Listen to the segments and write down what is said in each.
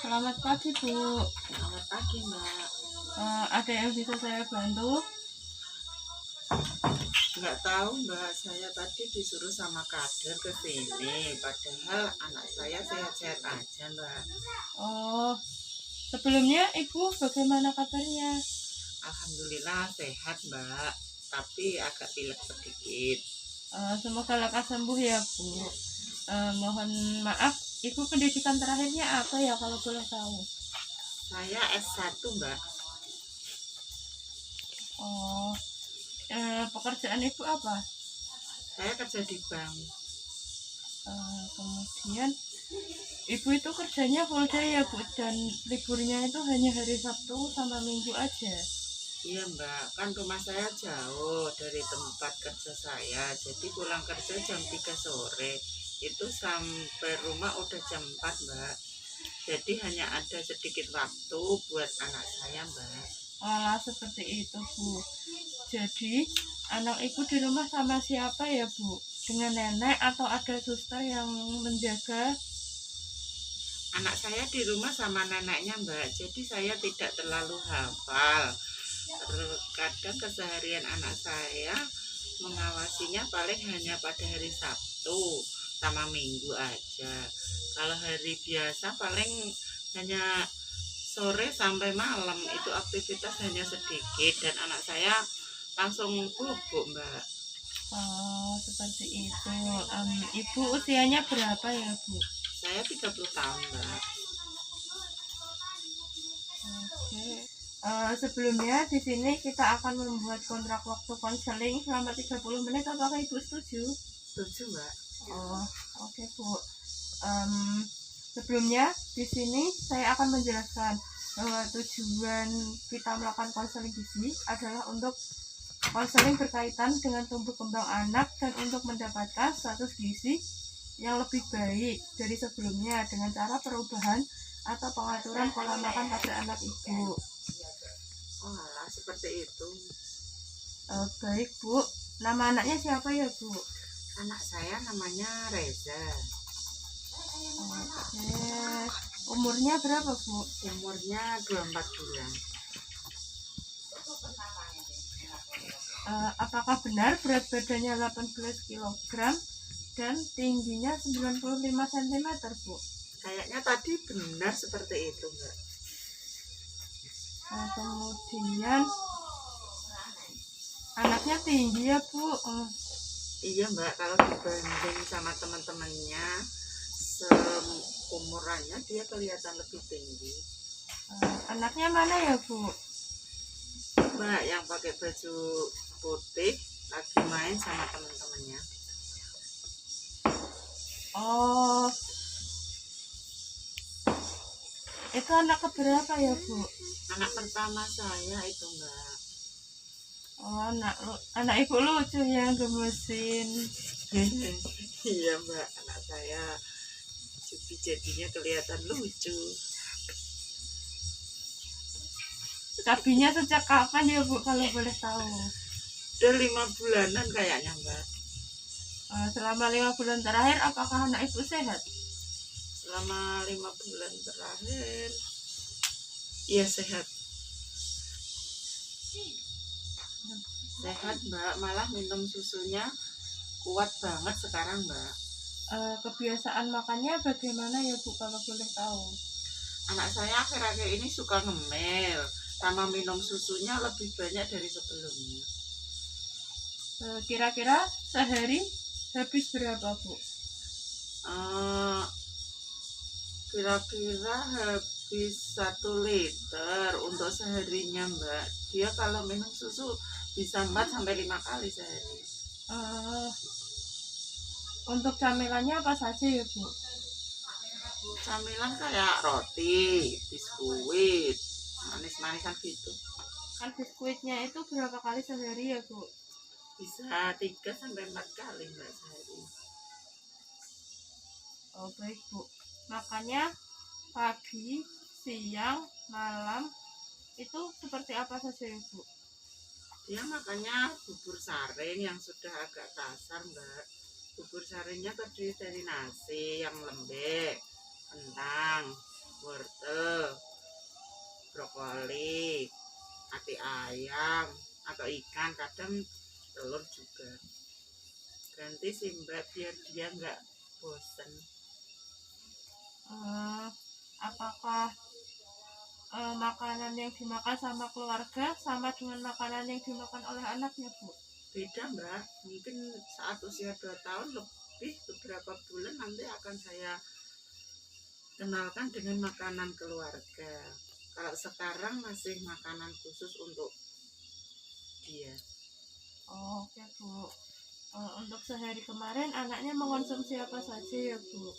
Selamat pagi, Bu. Selamat pagi, Mbak. Ada yang bisa saya bantu? Nggak tahu, Mbak. Saya tadi disuruh sama kader ke sini. Padahal anak saya sehat-sehat aja, Mbak. Oh, sebelumnya Ibu bagaimana kabarnya? Alhamdulillah sehat, Mbak. Tapi agak pilek sedikit. Semoga lekas sembuh ya, Bu. Mohon maaf, Ibu pendidikan terakhirnya apa ya kalau boleh tahu? Saya S1, Mbak. Oh, pekerjaan Ibu apa? Saya kerja di bank. Kemudian Ibu itu kerjanya full day ya, Bu, dan liburnya itu hanya hari Sabtu sama Minggu aja. Iya, Mbak. Kan rumah saya jauh dari tempat kerja saya. Jadi pulang kerja jam 3 sore. Itu sampai rumah udah jam 4, Mbak. Jadi hanya ada sedikit waktu buat anak saya, Mbak. Seperti itu, Bu. Jadi anak Ibu di rumah sama siapa ya, Bu? Dengan nenek atau ada suster yang menjaga? Anak saya di rumah sama neneknya, Mbak. Jadi saya tidak terlalu hafal. Kadang keseharian anak saya mengawasinya paling hanya pada hari Sabtu sama Minggu aja. Kalau hari biasa paling hanya sore sampai malam, itu aktivitas hanya sedikit dan anak saya langsung bubuk, Mbak. Oh, seperti itu. Ibu usianya berapa ya, Bu? Saya 30 tahun, Mbak. Oke. Sebelumnya di sini kita akan membuat kontrak waktu konseling selama 30 menit. Apakah Ibu setuju? Setuju, Mbak. Oh, oke, Bu. Sebelumnya di sini saya akan menjelaskan bahwa tujuan kita melakukan konseling gizi adalah untuk konseling berkaitan dengan tumbuh kembang anak dan untuk mendapatkan status gizi yang lebih baik dari sebelumnya dengan cara perubahan atau pengaturan pola makan pada anak Ibu. Oh, seperti itu. Baik, Bu. Nama anaknya siapa ya, Bu? Anak saya namanya Reza. Oke. Umurnya berapa, Bu? Umurnya 24 bulan. Apakah benar berat badannya 18 kg dan tingginya 95 cm, Bu? Kayaknya tadi benar seperti itu, Mbak. Kemudian anaknya tinggi ya, Bu. Iya, Mbak, kalau dibanding sama teman-temannya seumurannya dia kelihatan lebih tinggi. Anaknya mana ya, Bu? Mbak yang pakai baju putih lagi main sama teman-temannya. Oh, itu anak keberapa ya, Bu? Anak pertama saya itu, Mbak. Oh, anak Ibu lucu ya, gemesin. Iya, Mbak, anak saya jadinya kelihatan lucu. Cabinya sejak kapan ya, Bu, kalau boleh tahu? Udah 5 bulanan kayaknya, Mbak. Selama 5 bulan terakhir apakah anak Ibu sehat? Selama 5 bulan terakhir iya sehat, Mbak. Malah minum susunya kuat banget sekarang, Mbak. Kebiasaan makannya bagaimana ya, Bu, kalau boleh tahu? Anak saya akhir-akhir ini suka ngemil sama minum susunya lebih banyak dari sebelumnya. Kira-kira sehari habis berapa, Bu? Kira-kira habis 1 liter untuk seharinya, Mbak. Dia kalau minum susu bisa 4-5 kali sehari. Untuk camilannya apa saja ya, Bu? Camilan kayak roti, biskuit, manis-manisan gitu. Kan biskuitnya itu berapa kali sehari ya, Bu? Bisa 3-4 kali, Mbak, sehari. Oh, baik, Bu. Makannya pagi, siang, malam itu seperti apa saja ya, Bu? Dia makannya bubur saring yang sudah agak kasar, Mbak. Bubur saringnya terdiri dari nasi yang lembek, kentang, wortel, brokoli, ati ayam atau ikan, kadang telur juga. Ganti sih Mbak biar dia nggak bosen. Apakah makanan yang dimakan sama keluarga sama dengan makanan yang dimakan oleh anaknya, Bu? Beda Mbak, mungkin saat usia 2 tahun lebih, beberapa bulan nanti akan saya kenalkan dengan makanan keluarga. Kalau sekarang masih makanan khusus untuk dia. Oke, Bu. Untuk sehari kemarin anaknya mengonsumsi apa saja ya, Bu?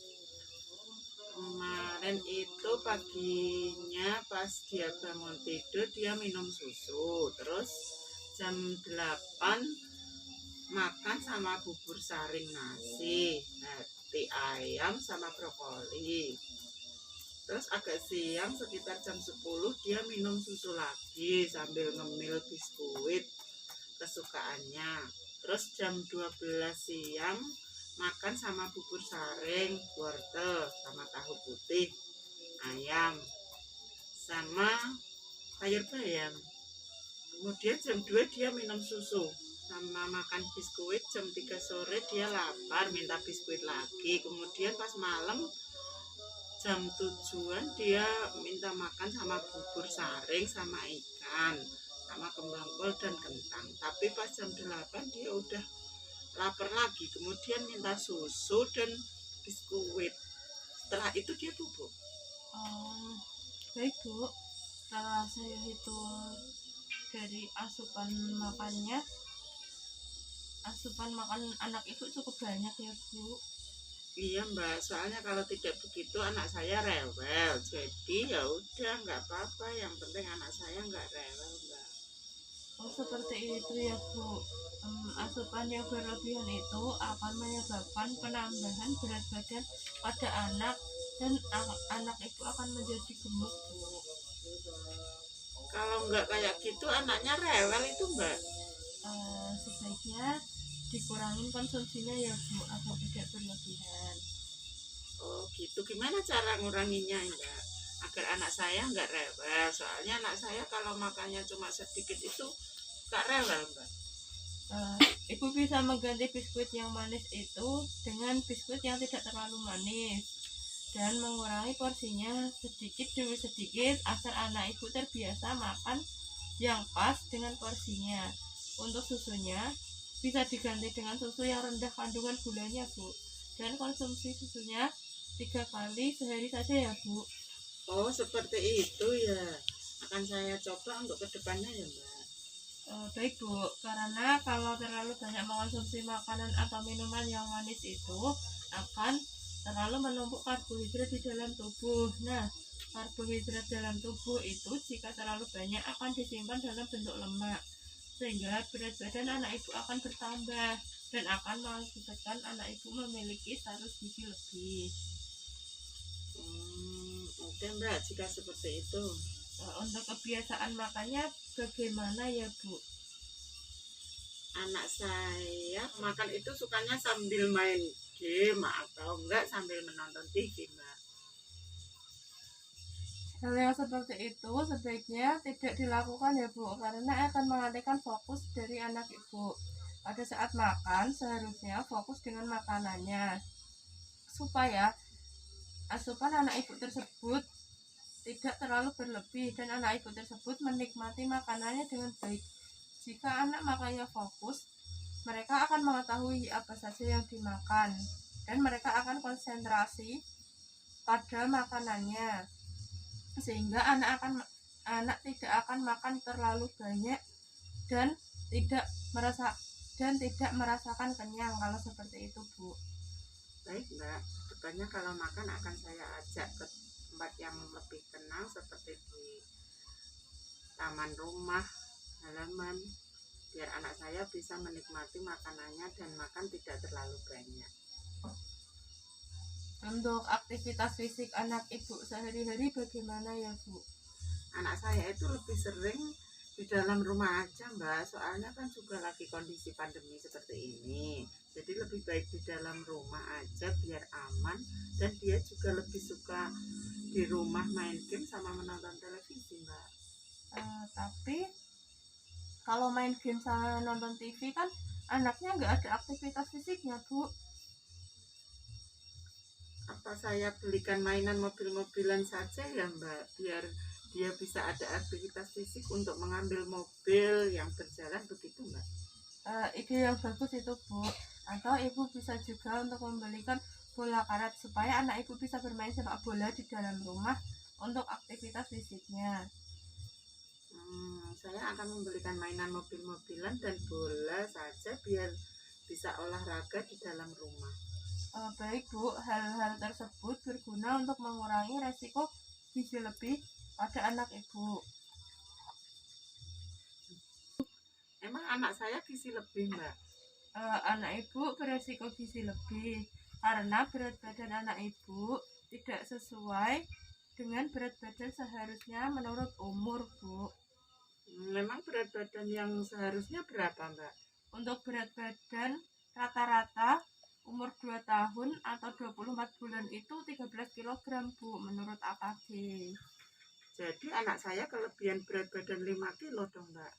Kemarin itu paginya pas dia bangun tidur dia minum susu, terus jam 8 makan sama bubur saring nasi, hati ayam sama brokoli. Terus agak siang sekitar jam 10 dia minum susu lagi sambil ngemil biskuit kesukaannya. Terus jam 12 siang makan sama bubur saring, wortel, sama tahu putih, ayam, sama sayur bayam. Kemudian jam 2 dia minum susu sama makan biskuit. Jam 3 sore dia lapar minta biskuit lagi. Kemudian pas malam jam 7-an dia minta makan sama bubur saring sama ikan sama kembang kol dan kentang. Tapi pas jam 8 dia udah lapar lagi, kemudian minta susu dan biskuit. Setelah itu dia bubuk. Baik, Bu. Setelah saya hitung dari asupan makan anak ibu cukup banyak ya, Bu. Iya Mbak, soalnya kalau tidak begitu anak saya rewel. Jadi ya udah nggak apa-apa, yang penting anak saya nggak rewel Mbak. Seperti itu ya, Bu. Asupan yang berlebihan itu akan menyebabkan penambahan berat badan pada anak dan anak itu akan menjadi gemuk, Bu. Kalau nggak kayak gitu anaknya rewel itu Mbak. Sebaiknya dikurangin konsumsinya ya, Bu, agar tidak berlebihan. Oh gitu, gimana cara nguranginnya Mbak? Agar anak saya nggak rewel. Soalnya anak saya kalau makannya cuma sedikit itu nggak rewel Mbak. Ibu bisa mengganti biskuit yang manis itu dengan biskuit yang tidak terlalu manis dan mengurangi porsinya sedikit demi sedikit agar anak ibu terbiasa makan yang pas dengan porsinya. Untuk susunya bisa diganti dengan susu yang rendah kandungan gulanya, Bu, dan konsumsi susunya 3 kali sehari saja ya, Bu. Oh seperti itu ya, akan saya coba untuk kedepannya ya Mbak. Baik, Bu, karena kalau terlalu banyak mengkonsumsi makanan atau minuman yang manis itu akan terlalu menumpuk karbohidrat di dalam tubuh. Nah, karbohidrat dalam tubuh itu jika terlalu banyak akan disimpan dalam bentuk lemak, sehingga berat badan anak ibu akan bertambah dan akan mengakibatkan anak ibu memiliki status gizi lebih. Oke Mbak, jika seperti itu. Untuk kebiasaan makannya bagaimana ya, Bu? Anak saya makan itu sukanya sambil main game atau enggak sambil menonton TV Mbak. Hal yang seperti itu sebaiknya tidak dilakukan ya, Bu, karena akan mengalihkan fokus dari anak ibu. Pada saat makan seharusnya fokus dengan makanannya supaya asupan anak ibu tersebut tidak terlalu berlebih dan anak ibu tersebut menikmati makanannya dengan baik. Jika anak makannya fokus, mereka akan mengetahui apa saja yang dimakan dan mereka akan konsentrasi pada makanannya, sehingga anak tidak akan makan terlalu banyak dan tidak merasakan kenyang kalau seperti itu, Bu. Baik Mbak, depannya kalau makan akan saya ajak ke tempat yang lebih tenang seperti di taman rumah, halaman, biar anak saya bisa menikmati makanannya dan makan tidak terlalu banyak. Untuk aktivitas fisik anak ibu sehari-hari bagaimana ya, Bu? Anak saya itu lebih sering Di dalam rumah aja Mbak, soalnya kan juga lagi kondisi pandemi seperti ini. Jadi lebih baik di dalam rumah aja biar aman, dan dia juga lebih suka di rumah main game sama menonton televisi Mbak. Tapi kalau main game sama nonton TV kan anaknya nggak ada aktivitas fisiknya, Bu. Apa saya belikan mainan mobil-mobilan saja ya Mbak, biar dia bisa ada aktivitas fisik untuk mengambil mobil yang berjalan begitu Mbak? Ide yang bagus itu, Bu. Atau ibu bisa juga untuk membelikan bola karet supaya anak ibu bisa bermain sepak bola di dalam rumah untuk aktivitas fisiknya. Saya akan membelikan mainan mobil-mobilan dan bola saja biar bisa olahraga di dalam rumah. Baik, Bu, hal-hal tersebut berguna untuk mengurangi resiko gizi lebih pada anak ibu. Emang anak saya gizi lebih Mbak? Anak ibu beresiko gizi lebih karena berat badan anak ibu tidak sesuai dengan berat badan seharusnya menurut umur, Bu. Memang berat badan yang seharusnya berapa Mbak? Untuk berat badan rata-rata umur 2 tahun atau 24 bulan itu 13 kg, Bu, menurut AKG. Jadi anak saya kelebihan berat badan 5 kilo dong Mbak?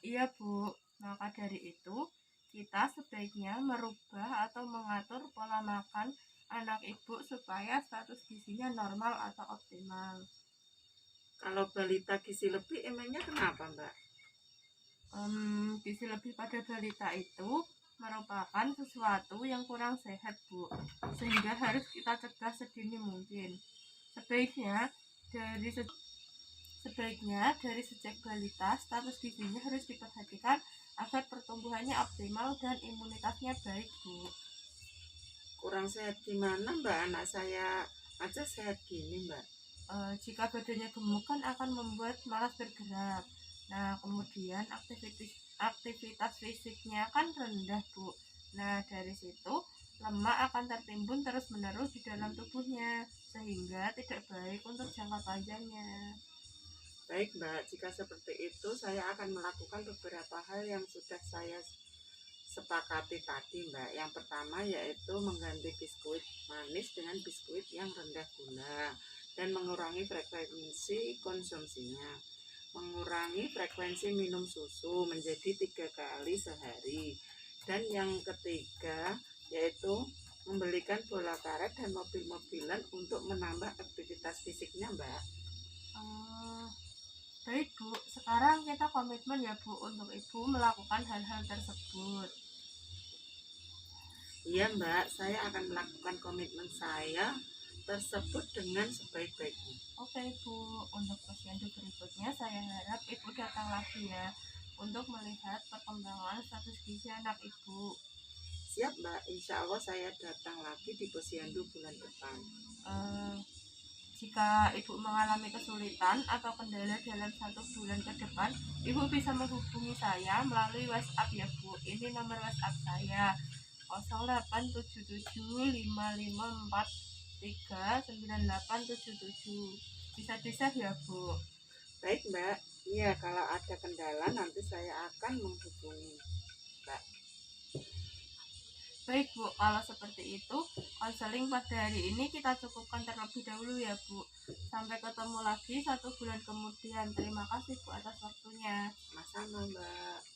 Iya, Bu. Maka dari itu, kita sebaiknya merubah atau mengatur pola makan anak ibu supaya status gizinya normal atau optimal. Kalau balita gizi lebih emangnya kenapa Mbak? Gizi lebih pada balita itu merupakan sesuatu yang kurang sehat, Bu, sehingga harus kita cegah sedini mungkin. Sebaiknya dari sejak balita status gizinya harus diperhatikan agar pertumbuhannya optimal dan imunitasnya baik, Bu. Kurang sehat gimana Mbak? Anak saya aja sehat gini Mbak. Jika badannya gemuk kan akan membuat malas bergerak. Nah, kemudian aktivitas fisiknya kan rendah, Bu. Nah, dari situ lemak akan tertimbun terus-menerus di dalam tubuhnya, sehingga tidak baik untuk jangka panjangnya. Baik Mbak, jika seperti itu saya akan melakukan beberapa hal yang sudah saya sepakati tadi Mbak. Yang pertama yaitu mengganti biskuit manis dengan biskuit yang rendah gula dan mengurangi frekuensi konsumsinya. Mengurangi frekuensi minum susu menjadi 3 kali sehari. Dan yang ketiga yaitu membelikan bola karet dan mobil-mobilan untuk menambah aktivitas fisiknya Mbak. Baik, Bu. Sekarang kita komitmen ya, Bu, untuk Ibu melakukan hal-hal tersebut. Iya Mbak, saya akan melakukan komitmen saya tersebut dengan sebaik-baiknya. Oke, Bu. Untuk posyandu berikutnya, saya harap Ibu datang lagi ya untuk melihat perkembangan status gizi anak Ibu. Siap Mbak, insya Allah saya datang lagi di posyandu bulan depan. Jika Ibu mengalami kesulitan atau kendala dalam 1 bulan ke depan, Ibu bisa menghubungi saya melalui WhatsApp ya, Bu. Ini nomor WhatsApp saya 087755439877. Bisa-bisa ya, Bu. Baik Mbak, iya kalau ada kendala nanti saya akan menghubungi Mbak. Baik, Bu, kalau seperti itu konseling pada hari ini kita cukupkan terlebih dahulu ya, Bu. Sampai ketemu lagi 1 bulan kemudian. Terima kasih, Bu, atas waktunya. Sama-sama Mbak.